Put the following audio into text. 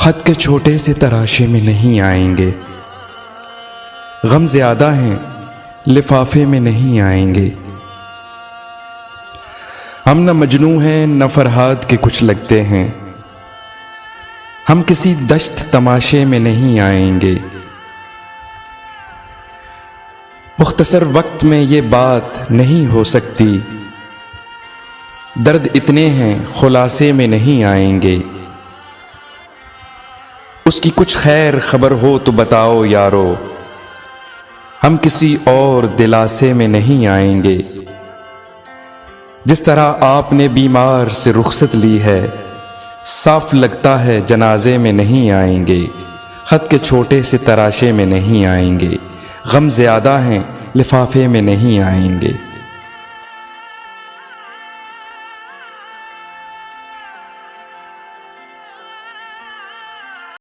खत के छोटे से तराशे में नहीं आएंगे, गम ज्यादा हैं लिफाफे में नहीं आएंगे। हम न मजनू हैं न फरहाद के कुछ लगते हैं, हम किसी दश्त तमाशे में नहीं आएंगे। मुख्तसर वक्त में ये बात नहीं हो सकती, दर्द इतने हैं खुलासे में नहीं आएंगे। उसकी कुछ खैर खबर हो तो बताओ यारो, हम किसी और दिलासे में नहीं आएंगे। जिस तरह आपने बीमार से रुखसत ली है, साफ लगता है जनाजे में नहीं आएंगे। खत के छोटे से तराशे में नहीं आएंगे, गम ज्यादा हैं लिफाफे में नहीं आएंगे।